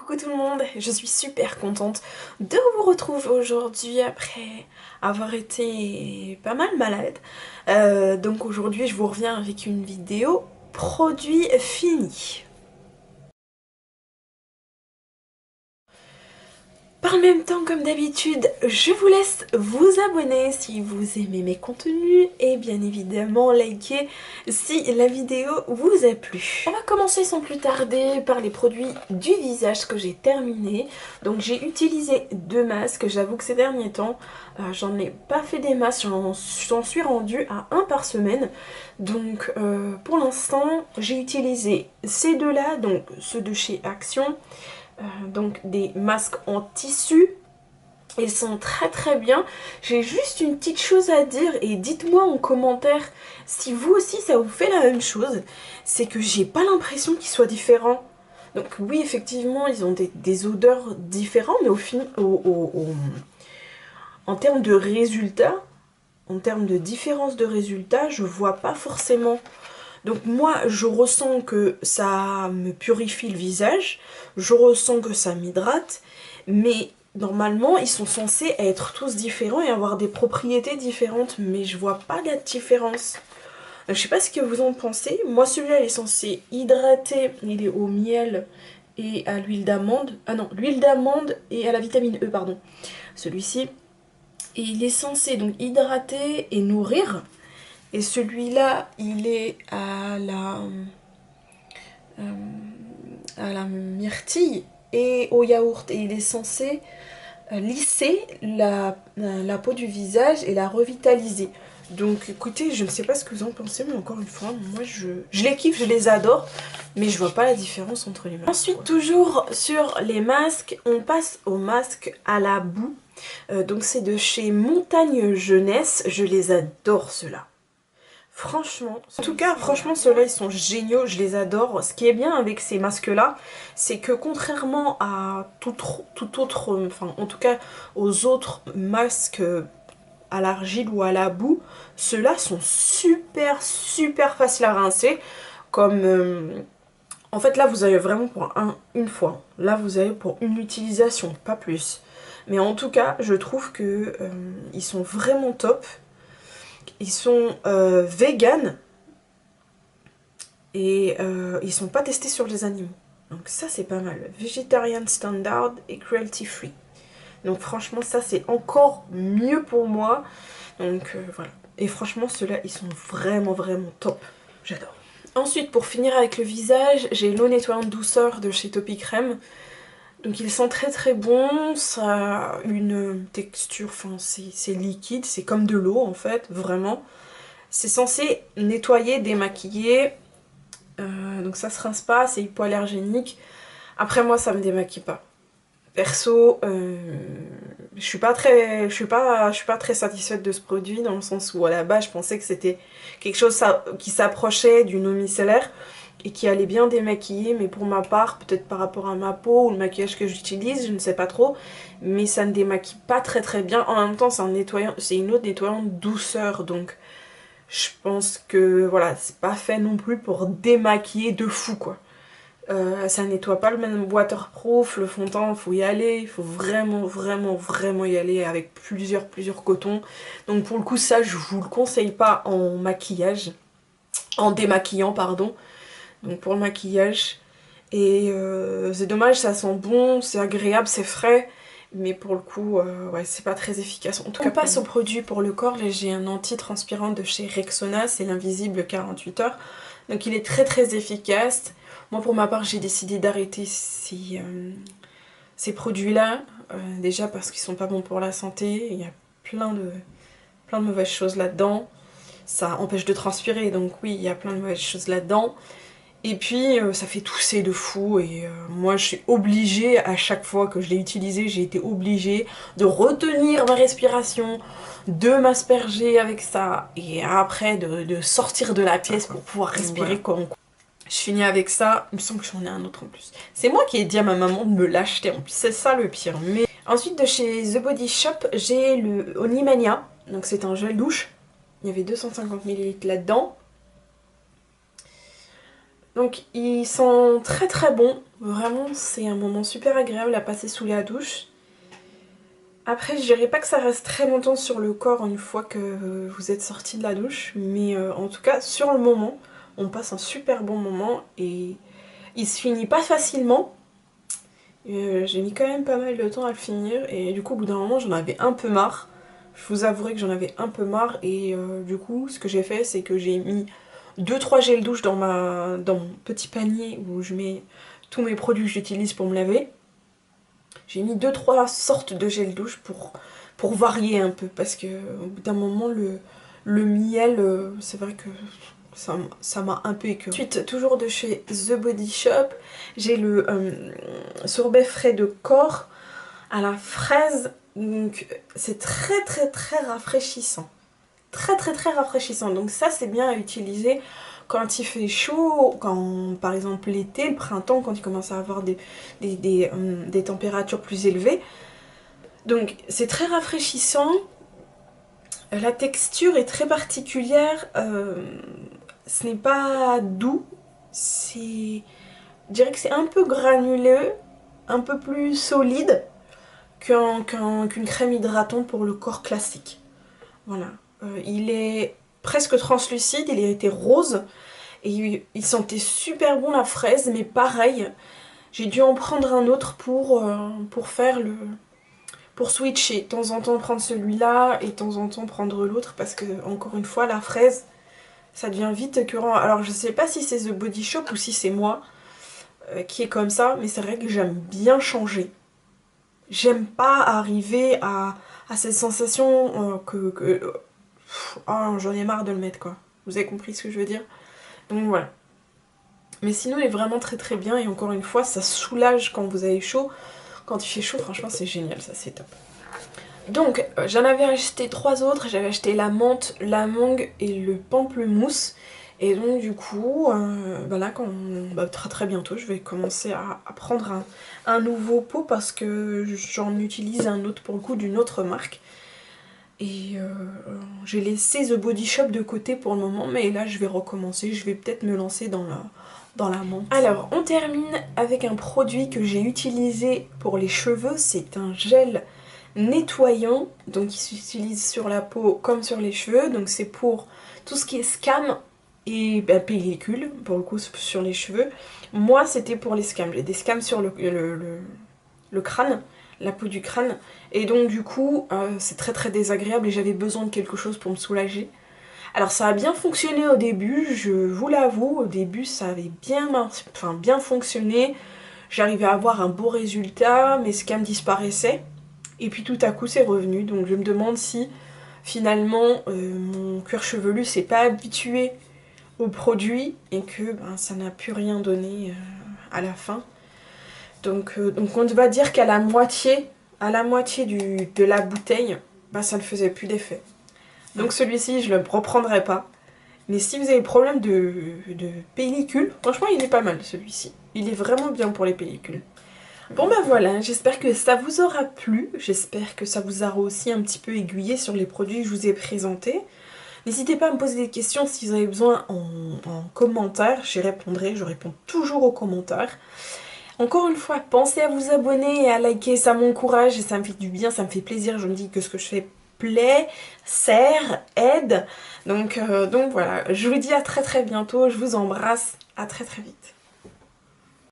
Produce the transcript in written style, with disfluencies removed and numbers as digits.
Coucou tout le monde, je suis super contente de vous retrouver aujourd'hui après avoir été pas mal malade. Donc aujourd'hui je vous reviens avec une vidéo produit fini. Par le même temps, comme d'habitude, je vous laisse vous abonner si vous aimez mes contenus et bien évidemment liker si la vidéo vous a plu. On va commencer sans plus tarder par les produits du visage que j'ai terminé. Donc j'ai utilisé deux masques, j'avoue que ces derniers temps, j'en ai pas fait des masques, j'en suis rendue à un par semaine. Donc pour l'instant, j'ai utilisé ces deux-là, donc ceux de chez Action. Donc des masques en tissu. Ils sont très bien. J'ai juste une petite chose à dire et dites-moi en commentaire si vous aussi ça vous fait la même chose. C'est que j'ai pas l'impression qu'ils soient différents. Donc oui, effectivement, ils ont des odeurs différentes, mais en termes de résultats, en termes de différence de résultats, je vois pas forcément. Donc moi, je ressens que ça me purifie le visage, je ressens que ça m'hydrate, mais normalement, ils sont censés être tous différents et avoir des propriétés différentes, mais je vois pas la différence. Je sais pas ce que vous en pensez. Moi, celui-là, il est censé hydrater, il est au miel et à l'huile d'amande. Ah non, l'huile d'amande et à la vitamine E, pardon. Celui-ci. Et il est censé donc hydrater et nourrir. Et celui-là, il est à la myrtille et au yaourt. Et il est censé lisser la peau du visage et la revitaliser. Donc écoutez, je ne sais pas ce que vous en pensez, mais encore une fois, moi je les kiffe, je les adore, mais je vois pas la différence entre les masques. Ensuite, toujours sur les masques, on passe aux masques à la boue. Donc c'est de chez Montagne Jeunesse, je les adore ceux-là. Franchement, en tout cas, franchement, ceux-là, ils sont géniaux, je les adore. Ce qui est bien avec ces masques-là, c'est que contrairement à tout autre, enfin, en tout cas, aux autres masques à l'argile ou à la boue, ceux-là sont super faciles à rincer. Comme, en fait, là, vous avez vraiment pour une fois. Là, vous avez pour une utilisation, pas plus. Mais en tout cas, je trouve que ils sont vraiment top. Ils sont vegan et ils sont pas testés sur les animaux. Donc ça c'est pas mal. Vegetarian standard et cruelty free. Donc franchement ça c'est encore mieux pour moi. Donc voilà. Et franchement ceux-là ils sont vraiment top. J'adore. Ensuite pour finir avec le visage, j'ai l'eau nettoyante douceur de chez Topi Crème. Donc ils sont très bons, ça a une texture, enfin c'est liquide, c'est comme de l'eau en fait, vraiment. C'est censé nettoyer, démaquiller, donc ça se rince pas, c'est hypoallergénique. Après moi ça me démaquille pas. Perso, je suis pas très satisfaite de ce produit dans le sens où à la base je pensais que c'était quelque chose qui s'approchait d'une eau micellaire et qui allait bien démaquiller, mais pour ma part, peut-être par rapport à ma peau ou le maquillage que j'utilise, je ne sais pas trop, mais ça ne démaquille pas très bien. En même temps c'est une eau nettoyante douceur, donc je pense que voilà, c'est pas fait non plus pour démaquiller de fou quoi. Ça nettoie pas le même waterproof, le fond de teint, faut y aller, il faut vraiment y aller avec plusieurs cotons. Donc pour le coup ça je vous le conseille pas en maquillage, en démaquillant pardon. Donc pour le maquillage. Et c'est dommage, ça sent bon, c'est agréable, c'est frais. Mais pour le coup, ouais, c'est pas très efficace. En tout cas, on passe au produit pour le corps. Là, j'ai un anti-transpirant de chez Rexona, c'est l'invisible 48 heures. Donc il est très efficace. Moi, pour ma part, j'ai décidé d'arrêter ces produits-là. Déjà parce qu'ils sont pas bons pour la santé. Il y a plein de mauvaises choses là-dedans. Ça empêche de transpirer, donc oui, il y a plein de mauvaises choses là-dedans. Et puis ça fait tousser de fou et moi je suis obligée, à chaque fois que je l'ai utilisé, j'ai été obligée de retenir ma respiration, de m'asperger avec ça et après de sortir de la pièce pour pouvoir respirer comme je finis avec ça. Il me semble que j'en ai un autre en plus. C'est moi qui ai dit à ma maman de me l'acheter en plus, c'est ça le pire. Mais ensuite de chez The Body Shop, j'ai le Onimania, donc c'est un gel douche. Il y avait 250 ml là-dedans. Donc ils sont très très bons, vraiment c'est un moment super agréable à passer sous la douche. Après je dirais pas que ça reste très longtemps sur le corps une fois que vous êtes sorti de la douche, mais en tout cas sur le moment, on passe un super bon moment et il se finit pas facilement. J'ai mis quand même pas mal de temps à le finir et du coup au bout d'un moment j'en avais un peu marre. Je vous avouerai que j'en avais un peu marre et du coup ce que j'ai fait c'est que j'ai mis 2-3 gels douche dans mon petit panier où je mets tous mes produits que j'utilise pour me laver. J'ai mis 2-3 sortes de gel douche pour varier un peu parce que au bout d'un moment le miel c'est vrai que ça m'a un peu écœurée. Ensuite, toujours de chez The Body Shop, j'ai le sorbet frais de corps à la fraise. Donc c'est très très très rafraîchissant. Très très très rafraîchissant. Donc ça c'est bien à utiliser quand il fait chaud, quand par exemple l'été, le printemps, quand il commence à avoir des températures plus élevées. Donc c'est très rafraîchissant. La texture est très particulière. Ce n'est pas doux. Je dirais que c'est un peu granuleux, un peu plus solide qu'une crème hydratante pour le corps classique. Voilà. Il est presque translucide, il était rose et il sentait super bon la fraise, mais pareil, j'ai dû en prendre un autre pour faire pour switcher. De temps en temps prendre celui-là et de temps en temps prendre l'autre parce que, encore une fois, la fraise, ça devient vite écœurant. Alors je sais pas si c'est The Body Shop ou si c'est moi qui est comme ça, mais c'est vrai que j'aime bien changer. J'aime pas arriver à cette sensation oh, j'en ai marre de le mettre quoi. Vous avez compris ce que je veux dire? Donc voilà. Mais sinon il est vraiment très très bien et encore une fois ça soulage quand vous avez chaud. Quand il fait chaud franchement c'est génial, ça c'est top. Donc j'en avais acheté 3 autres, j'avais acheté la menthe, la mangue et le pamplemousse. Et donc du coup, là très très bientôt je vais commencer à prendre un nouveau pot parce que j'en utilise un autre pour le coup d'une autre marque. Et j'ai laissé The Body Shop de côté pour le moment, mais là je vais recommencer, je vais peut-être me lancer dans la menthe. Alors on termine avec un produit que j'ai utilisé pour les cheveux, c'est un gel nettoyant, donc qui s'utilise sur la peau comme sur les cheveux, donc c'est pour tout ce qui est scam et pellicule, pour le coup sur les cheveux. Moi c'était pour les scams, j'ai des scams sur le crâne, la peau du crâne, et donc du coup c'est très très désagréable et j'avais besoin de quelque chose pour me soulager. Alors ça a bien fonctionné au début, je vous l'avoue, au début ça avait bien fonctionné, j'arrivais à avoir un beau résultat, mes scams disparaissaient, et puis tout à coup c'est revenu, donc je me demande si finalement mon cuir chevelu s'est pas habitué au produit et que ça n'a plus rien donné à la fin. Donc on va dire qu'à la moitié de la bouteille, ça ne faisait plus d'effet. Donc celui-ci je ne le reprendrai pas. Mais si vous avez problème de pellicule, franchement il est pas mal celui-ci. Il est vraiment bien pour les pellicules. Bon voilà, j'espère que ça vous aura plu, j'espère que ça vous aura aussi un petit peu aiguillé sur les produits que je vous ai présentés. N'hésitez pas à me poser des questions si vous avez besoin en commentaire, j'y répondrai, je réponds toujours aux commentaires. Encore une fois, pensez à vous abonner et à liker, ça m'encourage et ça me fait du bien, ça me fait plaisir, je me dis que ce que je fais plaît, sert, aide. Donc voilà, je vous dis à très très bientôt, je vous embrasse, à très très vite.